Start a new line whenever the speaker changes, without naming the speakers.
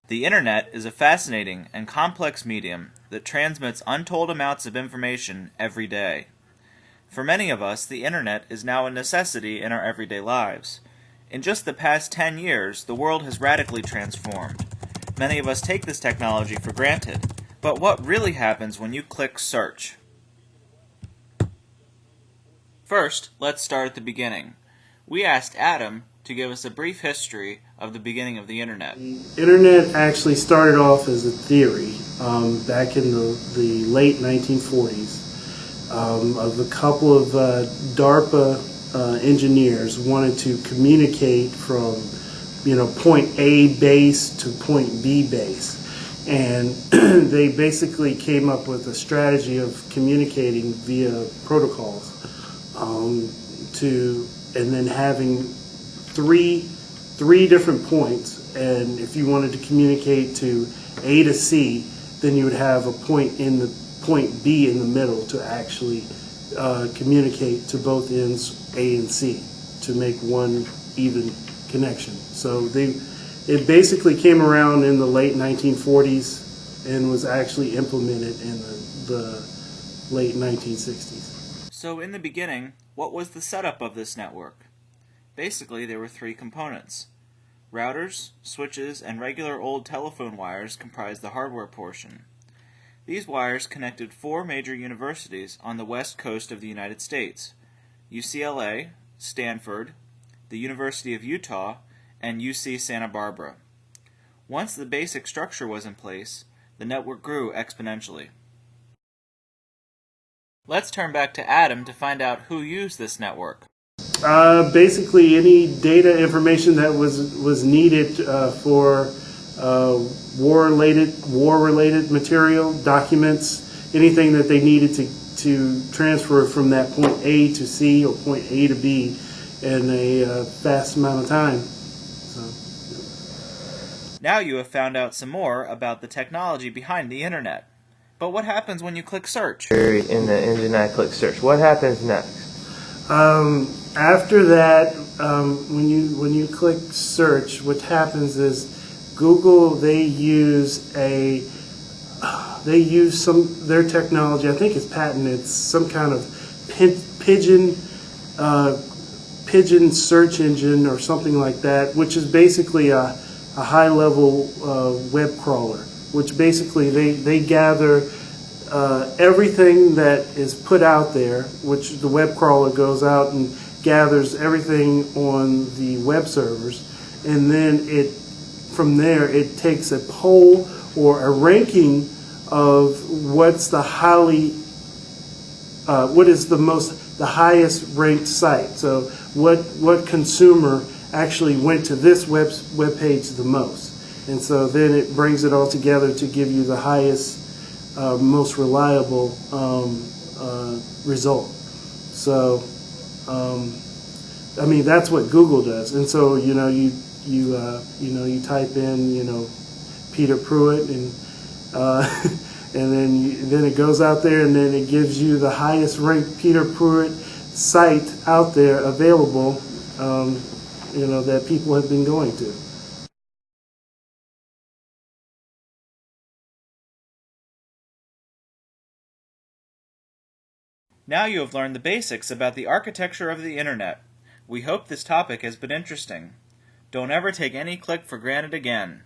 The Internet is a fascinating and complex medium that transmits untold amounts of information every day. For many of us, the Internet is now a necessity in our everyday lives. In just the past 10 years, the world has radically transformed. Many of us take this technology for granted, but what really happens when you click search? First, let's start at the beginning. We asked Adam to give us a brief history of the beginning of the Internet.
The Internet actually started off as a theory back in the late 1940s of a couple of DARPA engineers wanted to communicate from point A base to point B base. And they basically came up with a strategy of communicating via protocols and then having three different points. And if you wanted to communicate to A to C, then you would have a point B in the middle to actually communicate to both ends A and C to make one even connection. So it basically came around in the late 1940s and was actually implemented in the late 1960s.
So in the beginning, what was the setup of this network? Basically, there were three components. Routers, switches, and regular old telephone wires comprised the hardware portion. These wires connected four major universities on the west coast of the United States: UCLA, Stanford, the University of Utah, and UC Santa Barbara. Once the basic structure was in place, the network grew exponentially. Let's turn back to Adam to find out who used this network.
Basically, any data information that was needed for war-related material, documents, anything that they needed to transfer from that point A to C or point A to B in a fast amount of time.
Now you have found out some more about the technology behind the Internet. But what happens when you click search?
In the engine I click search. What happens next?
After that, when you click search, what happens is Google, they use their technology. I think it's patented. It's some kind of pigeon search engine or something like that, which is basically a high-level web crawler. Which basically they gather everything that is put out there, which the web crawler goes out and gathers everything on the web servers, and then from there it takes a poll or a ranking of what is the highest ranked site. So what consumer actually went to this web page the most. And so then it brings it all together to give you the highest, most reliable result. So, I mean, that's what Google does. And so, you type in, Peter Pruitt, and and then it goes out there, and then it gives you the highest ranked Peter Pruitt site out there available, that people have been going to.
Now you have learned the basics about the architecture of the Internet. We hope this topic has been interesting. Don't ever take any click for granted again.